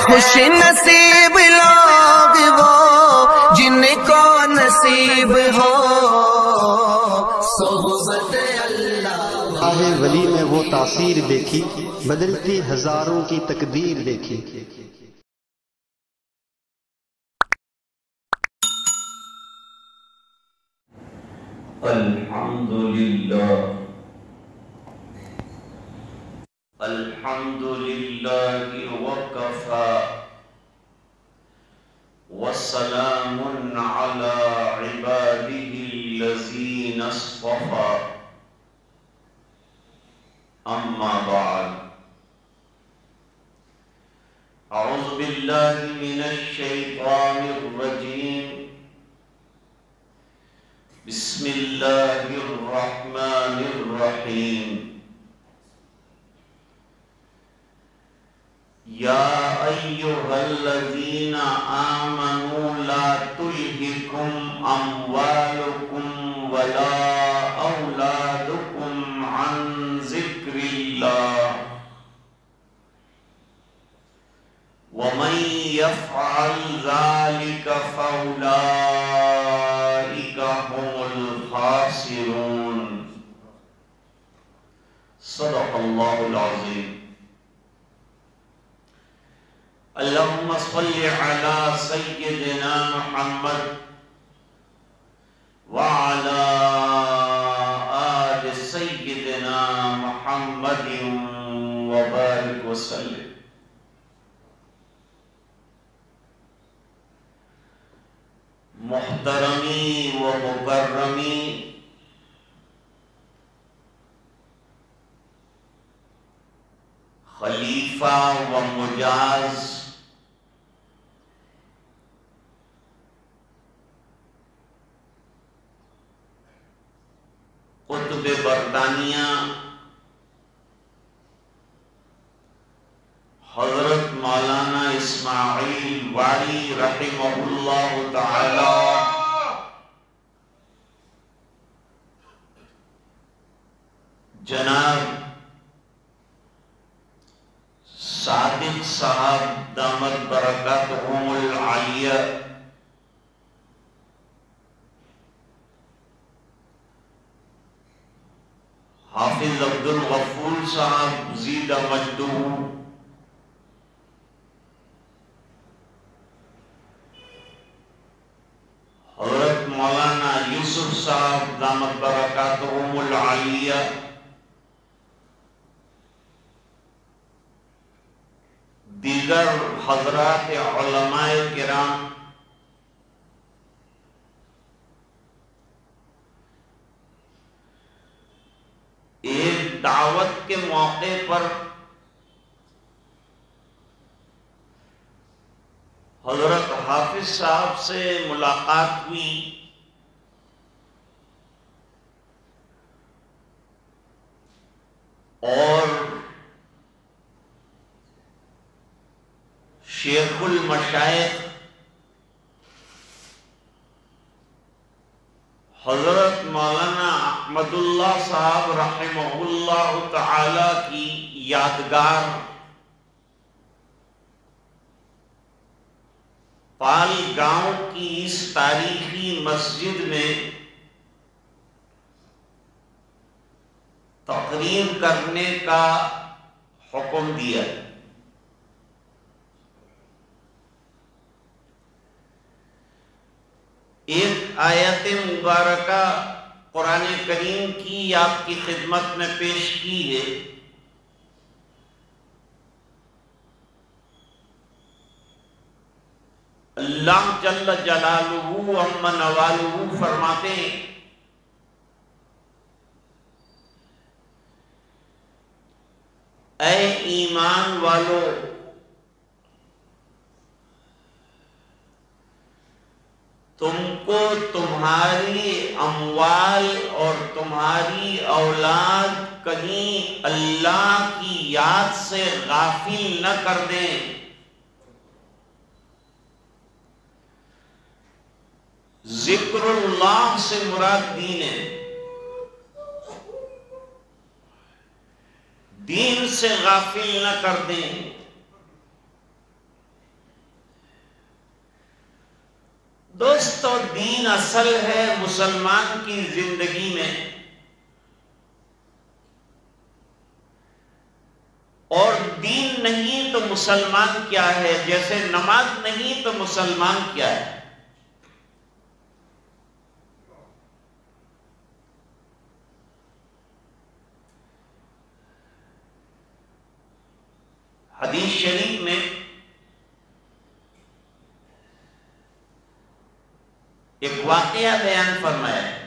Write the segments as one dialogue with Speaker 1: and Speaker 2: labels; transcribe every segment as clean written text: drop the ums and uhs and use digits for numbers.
Speaker 1: خوش نصیب لوگ وہ جن کو نصیب ہو صحبت اللہ۔
Speaker 2: راہ ولی میں وہ تاثیر دیکھی، بدلتی ہزاروں کی تقدیر دیکھی۔
Speaker 3: الحمدللہ الحمدللہ وکفی وسلام علی عباده الذین اصطفی اما بعد اعوذ باللہ من الشیطان الرجیم بسم اللہ الرحمن الرحیم یا ایھا الذین آمنوا لا تلہکم اموالکم ولا اولادکم عن ذکر اللہ ومن یفعل ذلک فاولئک هم الخاسرون صدق اللہ العظیم۔ اللہم صلی علی سیدنا محمد وعلی آل سیدنا محمد وبارک وسلم۔ محترمی و مکرمی خلیفہ و مجاز قطب برطانیہ حضرت مولانا اسماعیل واری رحمہ اللہ تعالی، جناب صادق صاحب دامت برکاتہم العالیہ، حافظ عبد الغفور صاحب زیدہ مجدہ، حضرت مولانا یوسف صاحب دامت برکاتہم العالیہ، دیگر حضرات علماء کرام، ایک دعوت کے موقع پر حضرت حافظ صاحب سے ملاقات ہوئی اور شیخ المشائخ حضرت مولانا احمد اللہ صاحب رحمہ اللہ تعالی کی یادگار پال گاؤں کی اس تاریخی مسجد میں تقریر کرنے کا حکم دیا۔ ایک آیت مبارکہ قرآن کریم کی آپ کی خدمت میں پیش کی ہے۔ اللہ جل جلالہ عم نوالہ فرماتے ہیں اے ایمان والو، تم کو تمہاری اموال اور تمہاری اولاد کہیں اللہ کی یاد سے غافل نہ کر دیں۔ ذکر اللہ سے مراد دین ہے، دین سے غافل نہ کر دیں۔ دوستو دین اصل ہے مسلمان کی زندگی میں، اور دین نہیں تو مسلمان کیا ہے؟ جیسے نماز نہیں تو مسلمان کیا ہے؟ حدیث شریف میں ایک واقعہ بیان فرمایا ہے۔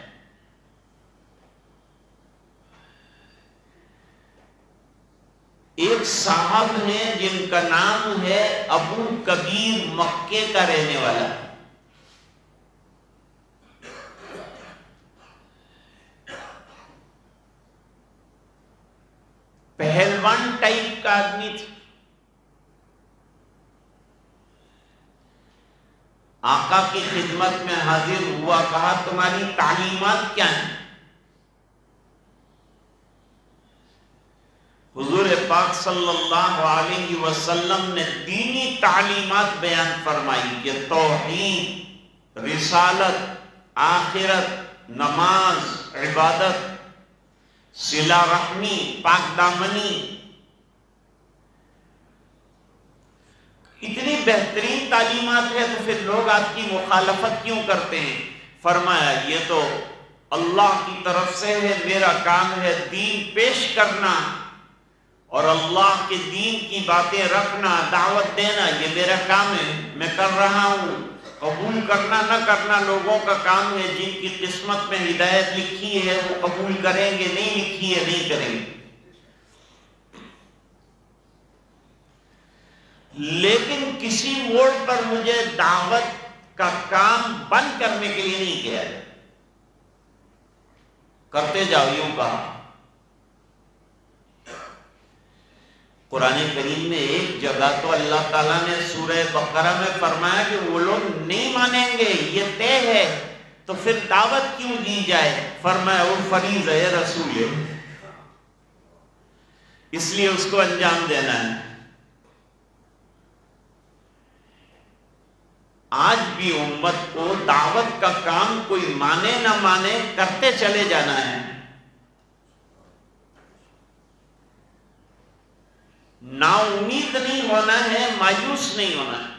Speaker 3: ایک صاحب ہیں جن کا نام ہے ابو کبیر، مکے کا رہنے والا، پہلوان ٹائپ کا آدمی تھا۔ آقا کی خدمت میں حاضر ہوا، کہا تمہاری تعلیمات کیا ہیں؟ حضور پاک صلی اللہ علیہ وسلم نے دینی تعلیمات بیان فرمائی کہ توحید، رسالت، آخرت، نماز، عبادت، صلہ رحمی، پاک دامنی، اتنی بہترین تعلیمات ہے تو پھر لوگ آپ کی مخالفت کیوں کرتے ہیں؟ فرمایا یہ تو اللہ کی طرف سے ہے، میرا کام ہے دین پیش کرنا اور اللہ کے دین کی باتیں رکھنا، دعوت دینا، یہ میرا کام ہے، میں کر رہا ہوں۔ قبول کرنا نہ کرنا لوگوں کا کام ہے، جن کی قسمت میں ہدایت لکھی ہے وہ قبول کریں گے، نہیں لکھی ہے نہیں کریں گے۔ لیکن کسی موڑ پر مجھے دعوت کا کام بند کرنے کے لیے نہیں کیا ہے، کرتے جاؤ، یوں کہا۔ قرآن کریم میں ایک جگہ تو اللہ تعالیٰ نے سورہ بقرہ میں فرمایا کہ وہ لوگ نہیں مانیں گے، یہ طے ہے، تو پھر دعوت کیوں دی جائے؟ فرمایا وہ فریضہ ہے رسول ہے، اس لیے اس کو انجام دینا ہے۔ آج بھی امت کو دعوت کا کام کوئی مانے نہ مانے کرتے چلے جانا ہے، نا امید نہیں ہونا ہے، مایوس نہیں ہونا ہے۔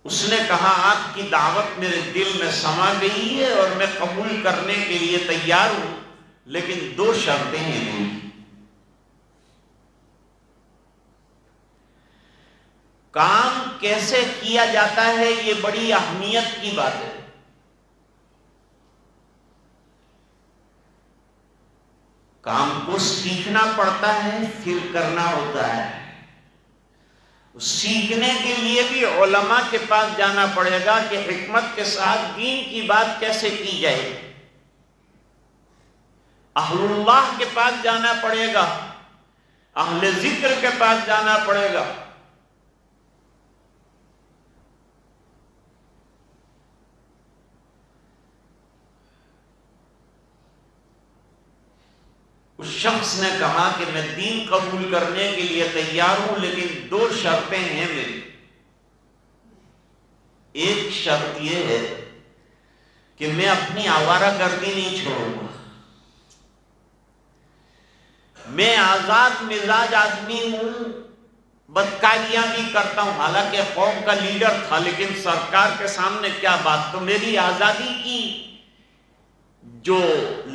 Speaker 3: اس نے کہا آپ کی دعوت میرے دل میں سما گئی ہے اور میں قبول کرنے کے لیے تیار ہوں، لیکن دو شرطیں ہیں میری۔ کام کیسے کیا جاتا ہے یہ بڑی اہمیت کی بات ہے۔ کام کو سیکھنا پڑتا ہے، پھر کرنا ہوتا ہے۔ سیکھنے کے لیے بھی علماء کے پاس جانا پڑے گا کہ حکمت کے ساتھ دین کی بات کیسے کی جائے۔ اہل اللہ کے پاس جانا پڑے گا، اہل ذکر کے پاس جانا پڑے گا۔ اس شخص نے کہا کہ میں دین قبول کرنے کے لیے تیار ہوں، لیکن دو شرطیں ہیں میری۔ ایک شرط یہ ہے کہ میں اپنی آوارہ گردی نہیں چھوڑوں گا، میں آزاد مزاج آدمی ہوں، بدکاریاں بھی کرتا ہوں، حالانکہ قوم کا لیڈر تھا، لیکن سرکار کے سامنے کیا بات، تو میری آزادی کی جو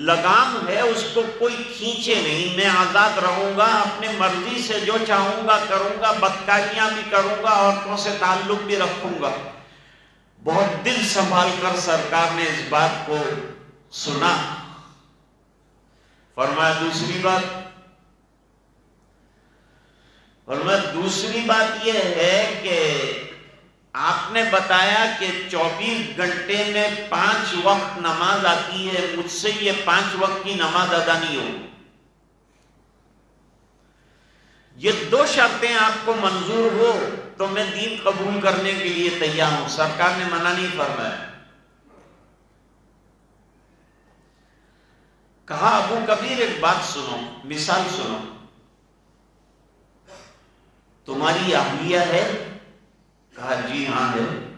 Speaker 3: لگام ہے اس کو کوئی کھینچے نہیں، میں آزاد رہوں گا، اپنے مرضی سے جو چاہوں گا کروں گا، بدکاریاں بھی کروں گا، عورتوں سے تعلق بھی رکھوں گا۔ بہت دل سنبھال کر سرکار نے اس بات کو سنا۔ فرمایا دوسری بات، دوسری بات یہ ہے کہ آپ نے بتایا کہ 24 گھنٹے میں 5 وقت نماز آتی ہے، مجھ سے یہ 5 وقت کی نماز ادا نہیں ہوگی۔ یہ دو شرطیں آپ کو منظور ہو تو میں دین قبول کرنے کے لیے تیار ہوں۔ سرکار نے منع نہیں فرمایا۔ کہا ابو کبیر ایک بات سنو، مثال سنو۔ تمہاری اہلیہ ہے؟ کہا جی ہاں ہے۔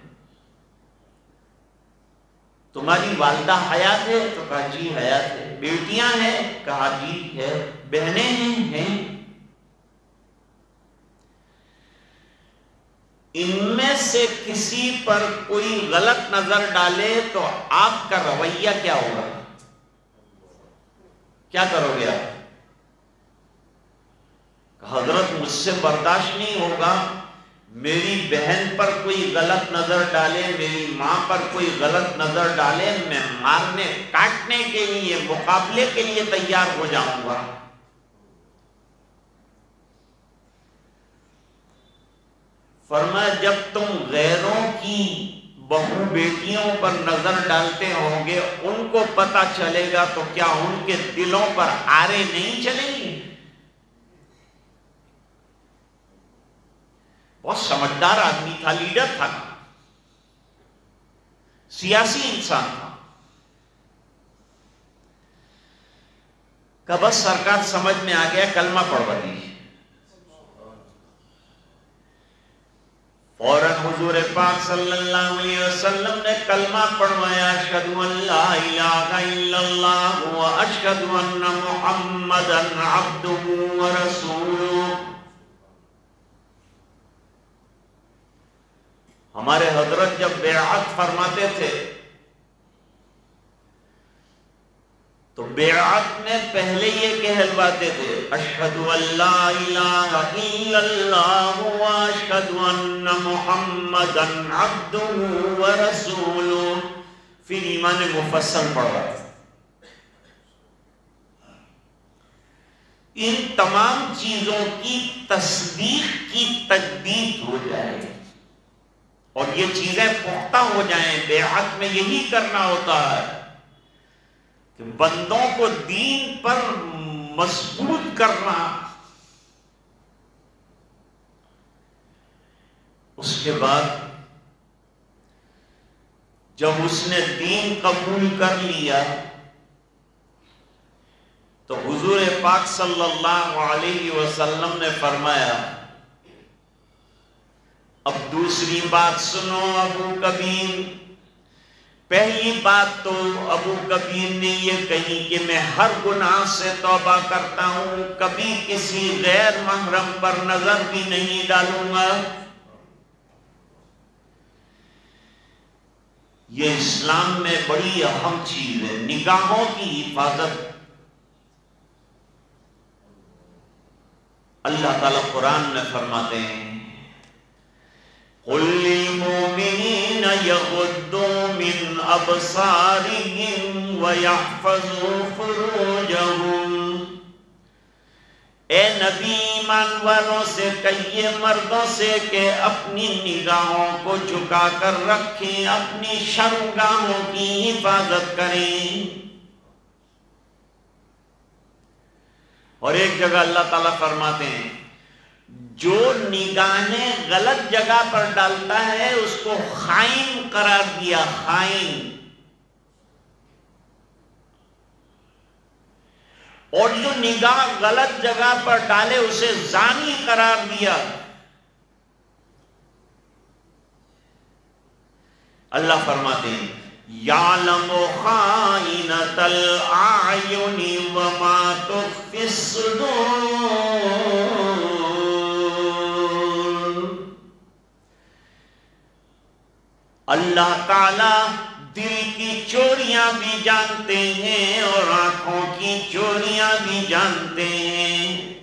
Speaker 3: تمہاری والدہ حیات ہے؟ تو کہا جی حیات ہے۔ بیٹیاں ہیں؟ کہا جی ہے۔ بہنیں ہیں؟ ان میں سے کسی پر کوئی غلط نظر ڈالے تو آپ کا رویہ کیا ہوگا؟ کیا کرو گے آپ؟ حضرت مجھ سے برداشت نہیں ہوگا، میری بہن پر کوئی غلط نظر ڈالے، میری ماں پر کوئی غلط نظر ڈالے، میں مارنے کاٹنے کے لیے، مقابلے کے لیے تیار ہو جاؤں گا۔ فرمایا جب تم غیروں کی بہو بیٹیوں پر نظر ڈالتے ہوں گے، ان کو پتا چلے گا تو کیا ان کے دلوں پر آرے نہیں چلیں گے؟ بہت سمجھدار آدمی تھا، لیڈر تھا، سیاسی انسان تھا۔ کہ بس سرکار سمجھ میں آ گیا، کلمہ پڑھوا دیجیے۔ فوراً حضور پاک صلی اللہ علیہ وسلم نے کلمہ پڑھوایا، اشہد ان لا الہ الا اللہ و اشہد ان محمدا عبدہ و رسولہ۔ ہمارے حضرت جب بیعت فرماتے تھے تو بیعت میں پہلے یہ کہلواتے تھے، اشہد ان لا الہ الا اللہ و اشہد ان محمدا عبدہ و رسولہ، پھر ایمان مفصل پڑھواتے تھے۔ ان تمام چیزوں کی تصدیق کی تجدید ہو جائے اور یہ چیزیں پختہ ہو جائیں۔ بیعت میں یہی کرنا ہوتا ہے کہ بندوں کو دین پر مضبوط کرنا، اس کے بعد جب اس نے دین قبول کر لیا تو حضور پاک صلی اللہ علیہ وسلم نے فرمایا، اب دوسری بات سنو ابو کبیر۔ پہلی بات تو ابو کبیر نے یہ کہی کہ میں ہر گناہ سے توبہ کرتا ہوں، کبھی کسی غیر محرم پر نظر بھی نہیں ڈالوں گا۔ یہ اسلام میں بڑی اہم چیز ہے، نگاہوں کی حفاظت۔ اللہ تعالیٰ قرآن میں فرماتے ہیں، قُلْ لِلْمُؤْمِنِينَ يَغُضُّوا مِنْ أَبْصَارِهِمْ وَيَحْفَظُوا فُرُوجَهُمْ۔ اے نبی ایمان والوں سے کہیے، مردوں سے، کہ اپنی نگاہوں کو جھکا کر رکھیں، اپنی شرمگاہوں کی حفاظت کریں۔ اور ایک جگہ اللہ تعالیٰ فرماتے ہیں، جو نگاہیں غلط جگہ پر ڈالتا ہے اس کو خائن قرار دیا، خائن۔ اور جو نگاہ غلط جگہ پر ڈالے اسے زانی قرار دیا۔ اللہ فرماتے ہیں، یعلم خائنۃ الاعین وما تخفی الصدور۔ اللہ تعالیٰ دل کی چوریاں بھی جانتے ہیں اور آنکھوں کی چوریاں بھی جانتے ہیں۔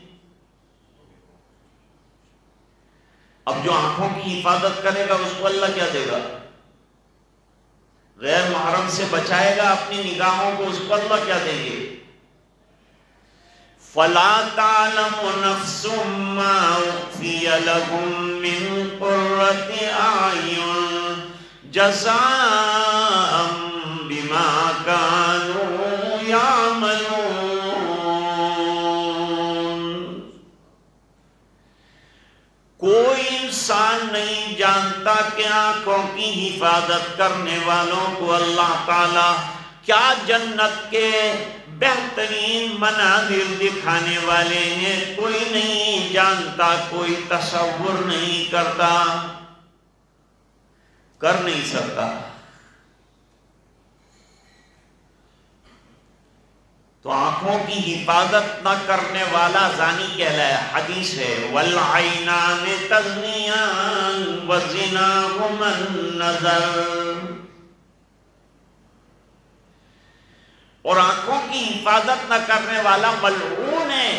Speaker 3: اب جو آنکھوں کی حفاظت کرے گا اس کو اللہ کیا دے گا؟ غیر محرم سے بچائے گا اپنی نگاہوں کو، اس کو اللہ کیا دیں گے؟ فَلَا تَعْلَمُ نَفْسٌ مَّا أُخْفِيَ لَهُم مِّن قُرَّةِ أَعْيُنٍ جزاء بما كانوا يعملون۔ کوئی انسان نہیں جانتا کہ آنکھوں کی حفاظت کرنے والوں کو اللہ تعالی کیا جنت کے بہترین مناظر دکھانے والے ہیں، کوئی نہیں جانتا، کوئی تصور نہیں کرتا، کر نہیں سکتا۔ تو آنکھوں کی حفاظت نہ کرنے والا زانی کہلایا۔ حدیث ہے وَالْعَيْنَانِ تَزْنِيَانِ وَزِنَاهُمَا النَّظَرُ، اور آنکھوں کی حفاظت نہ کرنے والا ملعون ہے۔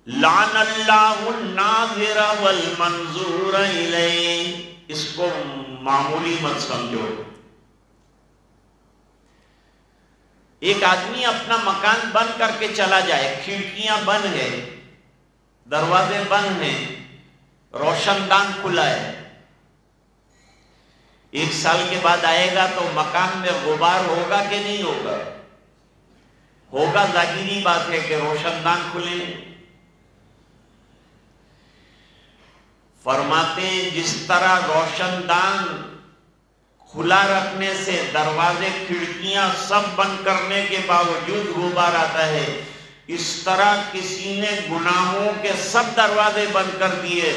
Speaker 3: لَعَنَ اللَّهُ النَّاظِرَ وَالْمَنظُورَ إِلَيْهِ، اس کو معمولی مت سمجھو۔ ایک آدمی اپنا مکان بند کر کے چلا جائے، کھڑکیاں بند ہیں، دروازے بند ہیں، روشن دان کھلا ہے، 1 سال کے بعد آئے گا تو مکان میں غبار ہوگا کہ نہیں ہوگا؟ ہوگا، ظاہری بات ہے کہ روشن دان کھلے۔ فرماتے ہیں جس طرح روشن دان کھلا رکھنے سے دروازے کھڑکیاں سب بند کرنے کے باوجود غبار آتا ہے، اس طرح کسی نے گناہوں کے سب دروازے بند کر دیے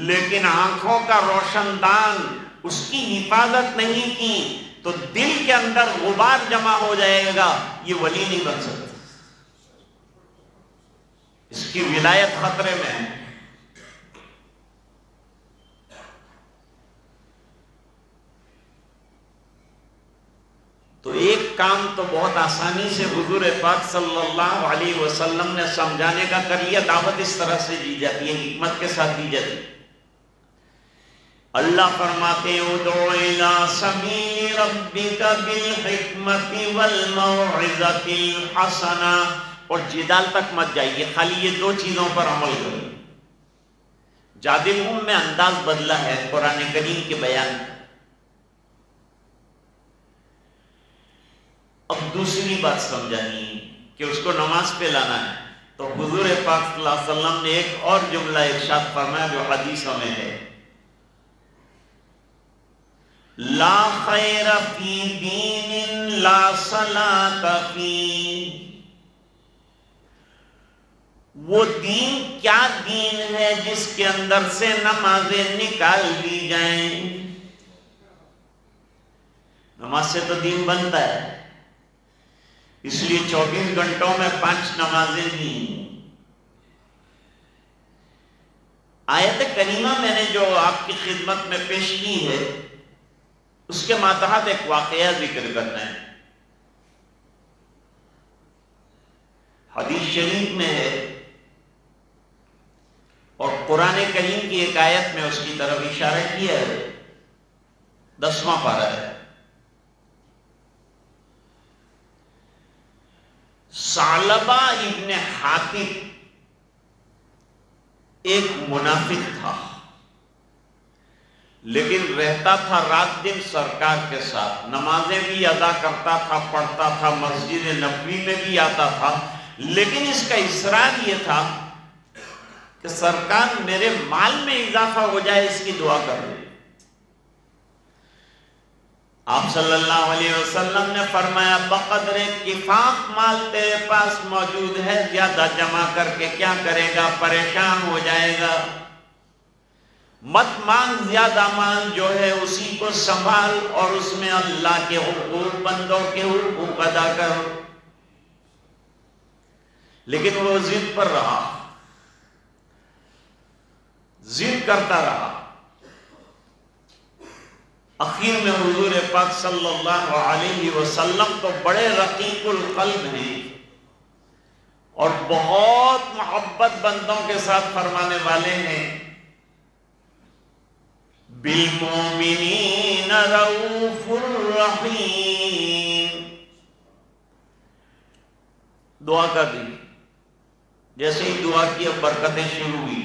Speaker 3: لیکن آنکھوں کا روشن دان اس کی حفاظت نہیں کی تو دل کے اندر غبار جمع ہو جائے گا، یہ ولی نہیں بن سکتا، اس کی ولایت خطرے میں ہے۔ تو ایک کام تو بہت آسانی سے حضور پاک صلی اللہ علیہ وسلم نے سمجھانے کا کر لیا، دعوت اس طرح سے دی جاتی ہے، حکمت کے ساتھ دی جاتی ہے۔ اللہ فرماتے ہیں ادعو الی سبیل ربک بالحکمت والموعظۃ الحسنہ، اور جدال تک مت جائیے، خالی یہ 2 چیزوں پر عمل کریں۔ جادلہم میں انداز بدلا ہے قرآن کریم کے بیان کا۔ اب دوسری بات سمجھانی ہے کہ اس کو نماز پہ لانا ہے، تو حضور پاک صلی اللہ علیہ وسلم نے ایک اور جملہ ارشاد فرمایا جو حدیثوں میں ہے، لا خیر فی دین لا صلاۃ فیہ، وہ دین کیا دین ہے جس کے اندر سے نمازیں نکال لی جائیں۔ نماز سے تو دین بنتا ہے، اس لیے 24 گھنٹوں میں 5 نمازیں دی۔ آیت کریمہ میں نے جو آپ کی خدمت میں پیش کی ہے اس کے ماتحت ایک واقعہ ذکر کرنا ہے۔ حدیث شریف میں ہے اور قرآن کریم کی ایک آیت میں اس کی طرف اشارہ کیا ہے، 10واں پارہ ہے۔ ثعلبہ ابن حاتب ایک منافق تھا، لیکن رہتا تھا رات دن سرکار کے ساتھ، نمازیں بھی ادا کرتا تھا، پڑھتا تھا، مسجد نبوی میں بھی آتا تھا، لیکن اس کا اصرار یہ تھا کہ سرکار میرے مال میں اضافہ ہو جائے اس کی دعا کر دیں۔ آپ صلی اللہ علیہ وسلم نے فرمایا بقدر کفاف مال تیرے پاس موجود ہے، زیادہ جمع کر کے کیا کرے گا، پریشان ہو جائے گا، مت مانگ زیادہ، مان جو ہے اسی کو سنبھال اور اس میں اللہ کے حقوق، بندوں کے حقوق ادا کر۔ لیکن وہ ضد پر رہا، ضد کرتا رہا۔ اخیر میں حضور پاک صلی اللہ علیہ وسلم تو بڑے رقیق القلب ہیں اور بہت محبت بندوں کے ساتھ فرمانے والے ہیں، بالمؤمنین رؤوف الرحیم، دعا کر دی۔ جیسے ہی دعا کی اب برکتیں شروع ہوئی۔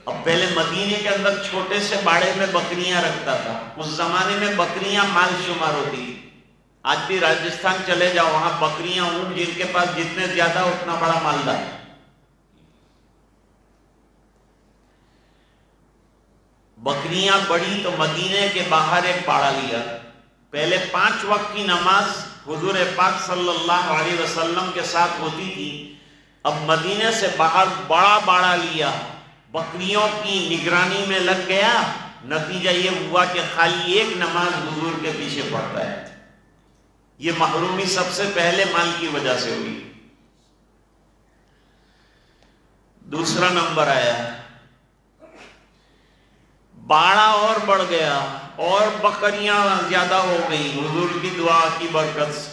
Speaker 3: اب پہلے مدینے کے اندر چھوٹے سے باڑے میں بکریاں رکھتا تھا، اس زمانے میں بکریاں مال شمار ہوتی، آج بھی راجستھان چلے جاؤ وہاں بکریاں، اونٹ جن کے پاس جتنے زیادہ اتنا بڑا مالدار۔ بکریاں بڑی تو مدینے کے باہر ایک باڑہ لیا. پہلے 5 وقت کی نماز حضور پاک صلی اللہ علیہ وسلم کے ساتھ ہوتی تھی. اب مدینے سے باہر بڑا باڑہ لیا, بکریوں کی نگرانی میں لگ گیا. نتیجہ یہ ہوا کہ خالی ایک نماز حضور کے پیچھے پڑتا ہے. یہ محرومی سب سے پہلے مال کی وجہ سے ہوئی. دوسرا نمبر آیا, باڑہ اور بڑھ گیا اور بکریاں زیادہ ہو گئی. حضور کی دعا کی برکت سے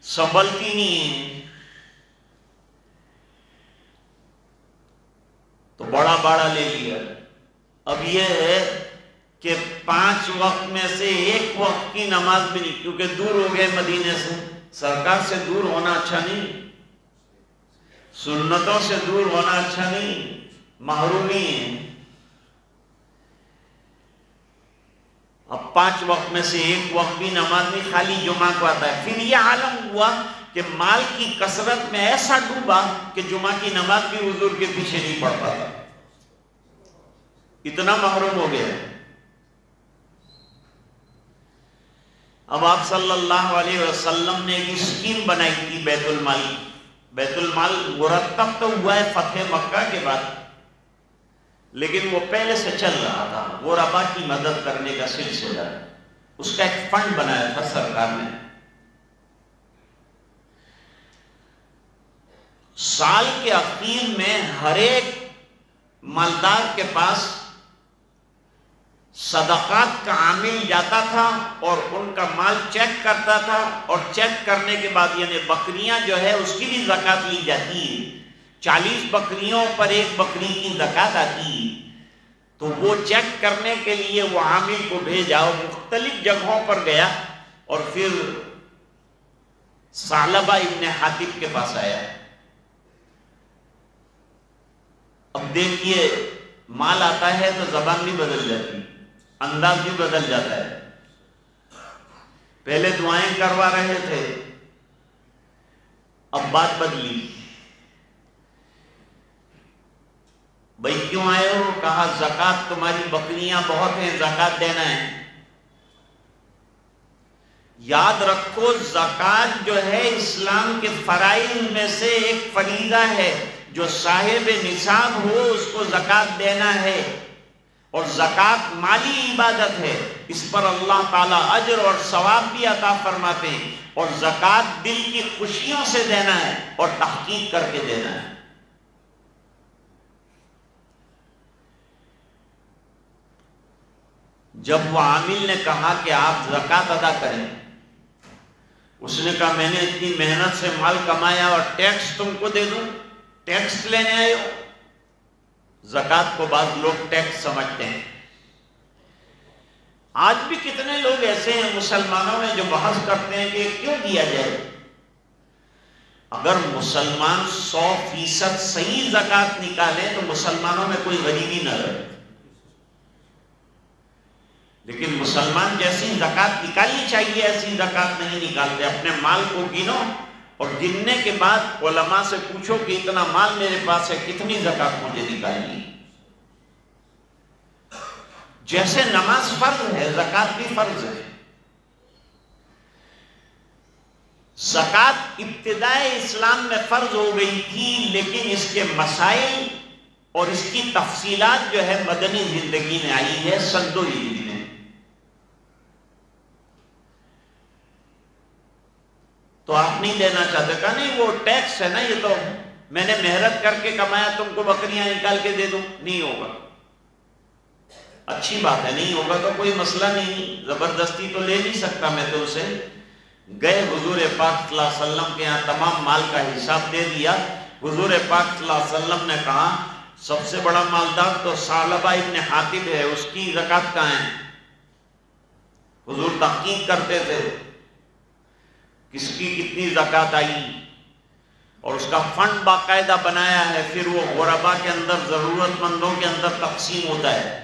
Speaker 3: سنبھلتی نہیں ہیں, تو بڑا باڑہ لے لیا. اب یہ ہے کہ 5 وقت میں سے ایک وقت کی نماز بھی نہیں, کیونکہ دور ہو گئے مدینے سے. سرکار سے دور ہونا اچھا نہیں, سنتوں سے دور ہونا اچھا نہیں, محرومی ہے. اب 5 وقت میں سے ایک وقت بھی نماز نہیں, خالی جمعہ کو آتا ہے. پھر یہ عالم ہوا کہ مال کی کثرت میں ایسا ڈوبا کہ جمعہ کی نماز بھی حضور کے پیچھے نہیں پڑ پاتا, اتنا محروم ہو گیا. اب آپ صلی اللہ علیہ وسلم نے ایک اسکیم بنائی تھی بیت المال. بیت المال مرتب تو ہوا ہے فتح مکہ کے بعد, لیکن وہ پہلے سے چل رہا تھا. غربا کی مدد کرنے کا سلسلہ, اس کا ایک فنڈ بنایا تھا سرکار نے. سال کے اخیر میں ہر ایک مالدار کے پاس صدقات کا عامل جاتا تھا اور ان کا مال چیک کرتا تھا, اور چیک کرنے کے بعد یعنی بکریاں جو ہے اس کی بھی زکوٰۃ لی جاتی ہے. 40 بکریوں پر 1 بکری کی زکوٰۃ آتی ہے. تو وہ چیک کرنے کے لیے وہ عامل کو بھیجا اور مختلف جگہوں پر گیا, اور پھر ثعلبہ ابن حاتب کے پاس آیا. اب دیکھیے مال آتا ہے تو زبان بھی بدل جاتی, انداز بھی بدل جاتا ہے. پہلے دعائیں کروا رہے تھے, اب بات بدلی. بھئی کیوں آئے ہو؟ کہا زکوٰۃ, تمہاری بکریاں بہت ہیں, زکوٰۃ دینا ہے. یاد رکھو زکوٰۃ جو ہے اسلام کے فرائض میں سے ایک فریضہ ہے. جو صاحب نصاب ہو اس کو زکوٰۃ دینا ہے, اور زکوٰۃ مالی عبادت ہے. اس پر اللہ تعالیٰ اجر اور ثواب بھی عطا فرماتے ہیں. اور زکوٰۃ دل کی خوشیوں سے دینا ہے اور تحقیق کر کے دینا ہے. جب وہ عامل نے کہا کہ آپ زکوٰۃ ادا کریں, اس نے کہا میں نے اتنی محنت سے مال کمایا اور ٹیکس تم کو دے دوں, ٹیکس لینے آئے ہو. زکوٰۃ کو بعض لوگ ٹیکس سمجھتے ہیں. آج بھی کتنے لوگ ایسے ہیں مسلمانوں میں جو بحث کرتے ہیں کہ کیوں دیا جائے. اگر مسلمان 100% صحیح زکوٰۃ نکالے تو مسلمانوں میں کوئی غریبی نہ رہے. لیکن مسلمان جیسی زکوٰۃ نکالنی چاہیے ایسی زکوٰۃ نہیں نکالتے. اپنے مال کو گنو اور گننے کے بعد علماء سے پوچھو کہ اتنا مال میرے پاس ہے, کتنی زکوٰۃ مجھے نکالنی. جیسے نماز فرض ہے زکوٰۃ بھی فرض ہے. زکوٰۃ ابتدائے اسلام میں فرض ہو گئی تھی, لیکن اس کے مسائل اور اس کی تفصیلات جو ہے مدنی زندگی میں آئی ہے, سن 2 ہجری میں. تو آپ نہیں دینا چاہتے, کہا نہیں وہ ٹیکس ہے نا, یہ تو میں نے محنت کر کے کمایا, تم کو بکریاں نکال کے دے دوں. نہیں ہوگا. اچھی بات ہے, نہیں ہوگا تو کوئی مسئلہ نہیں, زبردستی تو لے نہیں سکتا میں تو اسے. گئے حضور پاک صلی اللہ علیہ وسلم کے یہاں, تمام مال کا حساب دے دیا. حضور پاک صلی اللہ علیہ وسلم نے کہا سب سے بڑا مالدار تو ثعلبہ ابن حاتب ہے, اس کی زکوٰۃ کہاں ہے؟ حضور تحقیق کرتے تھے کس کی کتنی زکوٰۃ آئی, اور اس کا فنڈ باقاعدہ بنایا ہے. پھر وہ غربا کے اندر, ضرورت مندوں کے اندر تقسیم ہوتا ہے.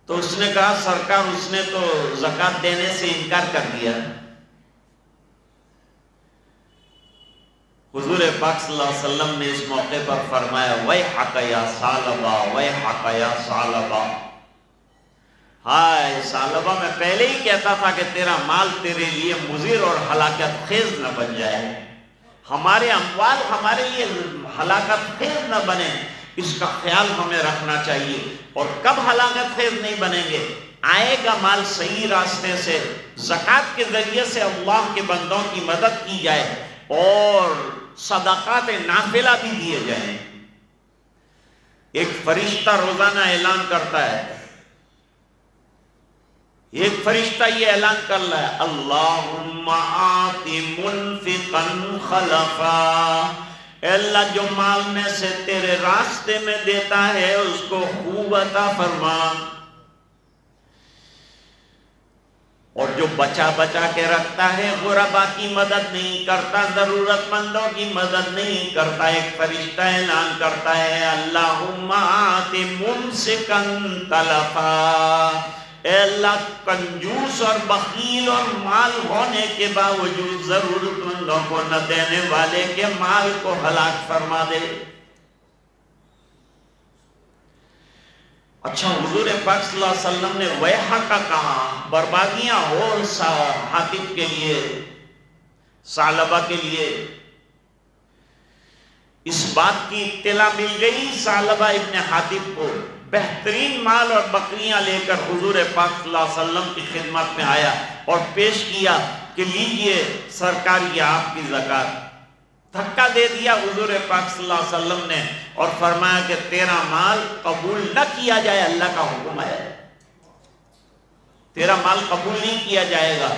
Speaker 3: تو اس نے کہا سرکار اس نے تو زکوٰۃ دینے سے انکار کر دیا. حضور پاک صلی اللہ علیہ وسلم نے اس موقع پر فرمایا ویحک یا ثعلبہ، ویحک یا ثعلبہ، ہائے ثعلبہ، میں پہلے ہی کہتا تھا کہ تیرا مال تیرے لیے مضر اور ہلاکت خیز نہ بن جائے، ہمارے اموال ہمارے لیے ہلاکت خیز نہ بنے، اس کا خیال ہمیں رکھنا چاہیے۔ اور کب ہلاکت خیز نہیں بنیں گے؟ آئے گا مال صحیح راستے سے، زکوٰۃ کے ذریعے سے اللہ کے بندوں کی مدد کی جائے اور صدقات نافلہ بھی دیے جائیں۔ ایک فرشتہ روزانہ اعلان کرتا ہے، ایک فرشتہ یہ اعلان کر رہا ہے، اللہم آت منفقا خلفا، اے اللہ جو مال میں سے تیرے راستے میں دیتا ہے اس کو خوب عطا فرما، اور جو بچا بچا کے رکھتا ہے غربا کی مدد نہیں کرتا، ضرورت مندوں کی مدد نہیں کرتا۔ ایک فرشتہ اعلان کرتا ہے، اللہم آت ممسکا تلفا، اے اللہ کنجوس اور بخیل اور مال ہونے کے باوجود ضرورت مندوں کو نہ دینے والے کے مال کو ہلاک فرما دے۔ اچھا، حضور پاک صلی اللہ علیہ وسلم نے ویحک کا کہا، بربادیاں ہو حاطب کے لیے، ثعلبہ کے لیے۔ اس بات کی اطلاع مل گئی ثعلبہ ابن حاطب کو، بہترین مال اور بکریاں لے کر حضور پاک صلی اللہ علیہ وسلم کی خدمت میں آیا اور پیش کیا کہ لیجئے سرکار یہ آپ کی زکوٰۃ۔ دھکا دے دیا حضور پاک صلی اللہ علیہ وسلم نے اور فرمایا کہ تیرا مال قبول نہ کیا جائے، اللہ کا حکم ہے، تیرا مال قبول نہیں کیا جائے گا،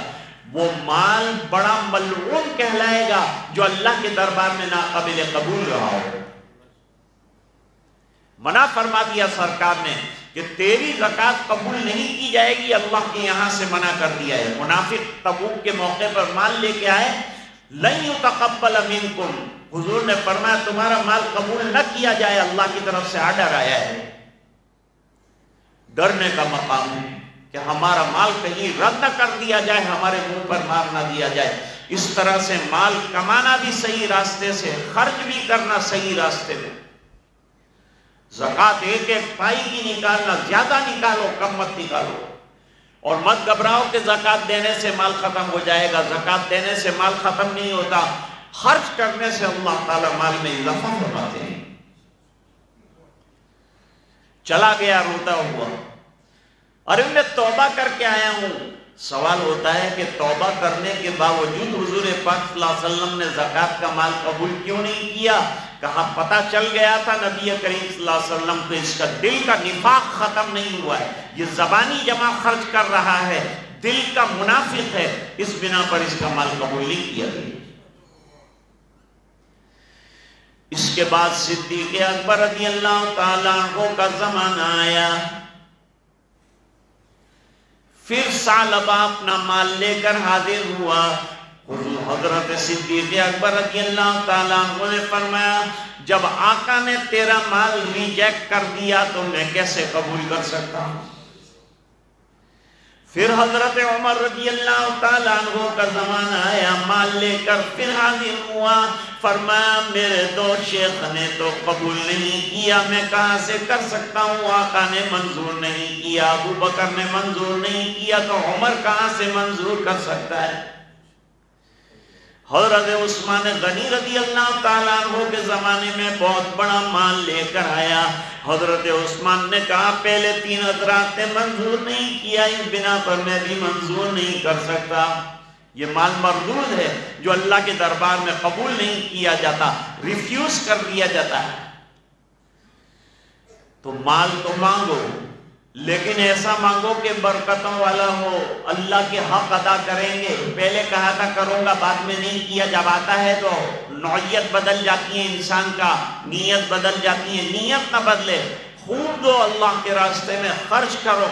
Speaker 3: وہ مال بڑا ملعون کہلائے گا جو اللہ کے دربار میں ناقابل قبول رہا ہو۔ منع فرما دیا سرکار نے کہ تیری زکوٰۃ قبول نہیں کی جائے گی، اللہ کے یہاں سے منع کر دیا ہے۔ منافق تبوک کے موقع پر مال لے کے آئے، لن یتقبل منکم، حضور نے فرمایا تمہارا مال قبول نہ کیا جائے، اللہ کی طرف سے آرڈر آیا ہے۔ ڈرنے کا مقام ہے کہ ہمارا مال کہیں رد نہ کر دیا جائے، ہمارے منہ پر مار نہ دیا جائے۔ اس طرح سے مال کمانا بھی صحیح راستے سے، خرچ بھی کرنا صحیح راستے میں۔ زکوٰۃ ایک ایک پائی کی نکالنا، زیادہ نکالو کم مت نکالو، اور مت گھبراؤ کہ زکوٰۃ دینے سے مال ختم ہو جائے گا، زکوٰۃ دینے سے مال ختم نہیں ہوتا، خرچ کرنے سے اللہ تعالیٰ مال میں اضافہ فرماتے ہیں۔ چلا گیا روتا ہوا، ارے میں توبہ کر کے آیا ہوں۔ سوال ہوتا ہے کہ توبہ کرنے کے باوجود حضور پاک صلی اللہ علیہ وسلم نے زکوٰۃ کا مال قبول کیوں نہیں کیا؟ کہا پتہ چل گیا تھا نبی کریم صلی اللہ علیہ وسلم کو اس کا دل کا نفاق ختم نہیں ہوا ہے، یہ زبانی جمع خرچ کر رہا ہے، دل کا منافق ہے، اس بنا پر اس کا مال قبول نہیں کیا گیا۔ اس کے بعد صدیق اکبر رضی اللہ تعالیٰ عنہ کا زمانہ آیا، پھر ثعلبہ اپنا مال لے کر حاضر ہوا۔ حضرت صدیق اکبر رضی اللہ تعالیٰ عنہ نے فرمایا جب آقا نے تیرا مال ریجیکٹ کر دیا تو میں کیسے قبول کر سکتا ہوں؟ پھر حضرت عمر رضی اللہ تعالیٰ عنہ کا زمانہ آیا، مال لے کر پھر حاضر ہوا، فرمایا میرے دو شیخ نے تو قبول نہیں کیا، میں کہاں سے کر سکتا ہوں؟ آقا نے منظور نہیں کیا، ابو بکر نے منظور نہیں کیا، تو عمر کہاں سے منظور کر سکتا ہے؟ حضرت عثمان غنی رضی اللہ تعالیٰ عنہ کے زمانے میں بہت بڑا مال لے کر آیا، حضرت عثمان نے کہا پہلے 3 حضرات نے منظور نہیں کیا، اس بنا پر میں بھی منظور نہیں کر سکتا۔ یہ مال مردود ہے جو اللہ کے دربار میں قبول نہیں کیا جاتا، ریفیوز کر دیا جاتا ہے۔ تو مال تو مانگو، لیکن ایسا مانگو کہ برکتوں والا ہو، اللہ کے حق ادا کریں گے۔ پہلے کہا تھا کروں گا، بعد میں نہیں کیا، جب آتا ہے تو نوعیت بدل جاتی ہے، انسان کا نیت بدل جاتی ہے۔ نیت نہ بدلے، خوب دو، اللہ کے راستے میں خرچ کرو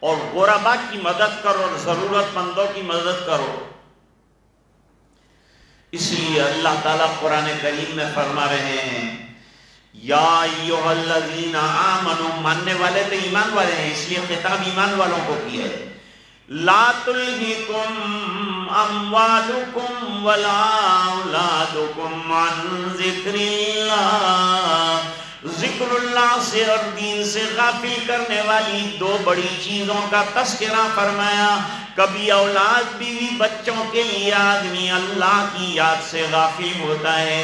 Speaker 3: اور غربا کی مدد کرو اور ضرورت مندوں کی مدد کرو۔ اس لیے اللہ تعالیٰ قرآن کریم میں فرما رہے ہیں یا ایھا الذین آمنوا، ماننے والے تو ایمان والے ہیں، اس لیے خطاب ایمان والوں کو کیا ہے۔ لا تلہکم اموالکم ولا اولادکم عن ذکر اللہ، ذکر اللہ سے اور دین سے غافل کرنے والی دو بڑی چیزوں کا تذکرہ فرمایا۔ کبھی اولاد بیوی بچوں کے لیے آدمی اللہ کی یاد سے غافل ہوتا ہے،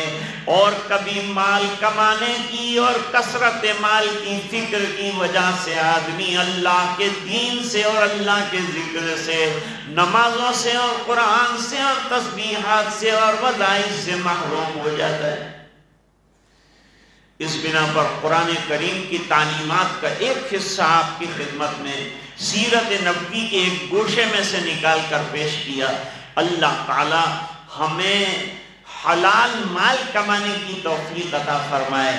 Speaker 3: اور کبھی مال کمانے کی اور کثرت مال کی فکر کی وجہ سے آدمی اللہ کے دین سے اور اللہ کے ذکر سے، نمازوں سے اور قرآن سے اور تسبیحات سے اور وظائف سے محروم ہو جاتا ہے۔ اس بنا پر قرآن کریم کی تعلیمات کا ایک حصہ آپ کی خدمت میں سیرت نبوی کے ایک گوشے میں سے نکال کر پیش کیا۔ اللہ تعالی ہمیں حلال مال کمانے کی توفیق عطا فرمائے،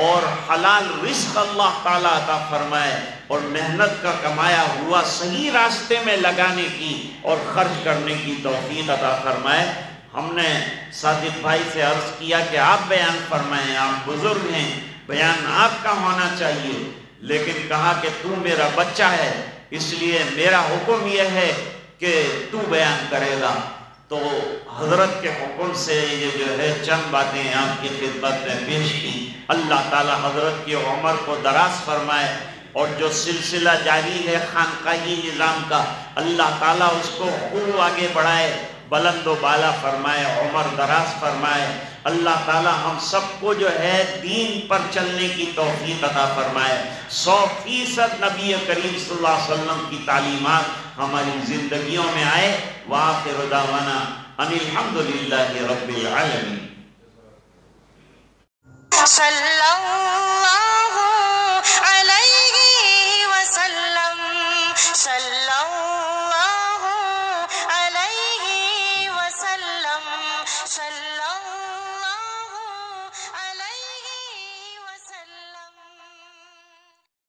Speaker 3: اور حلال رزق اللہ تعالی عطا فرمائے، اور محنت کا کمایا ہوا صحیح راستے میں لگانے کی اور خرچ کرنے کی توفیق عطا فرمائے۔ ہم نے صادق بھائی سے عرض کیا کہ آپ بیان فرمائیں، آپ بزرگ ہیں، بیان آپ کا ہونا چاہیے، لیکن کہا کہ تو میرا بچہ ہے، اس لیے میرا حکم یہ ہے کہ تو بیان کرے گا۔ تو حضرت کے حکم سے یہ جو ہے چند باتیں آپ کی خدمت میں پیش کی۔ اللہ تعالی حضرت کی عمر کو دراز فرمائے، اور جو سلسلہ جاری ہے خانقاہی نظام کا، اللہ تعالیٰ اس کو خوب آگے بڑھائے، بلند و بالا فرمائے، عمر دراز فرمائے۔ اللہ تعالیٰ ہم سب کو جو ہے دین پر چلنے کی توفیق عطا فرمائے، 100% نبی کریم صلی اللہ علیہ وسلم کی تعلیمات ہماری زندگیوں میں آئے۔ وآخر دعوانا ان الحمدللہ رب العالمین۔
Speaker 1: صلی اللہ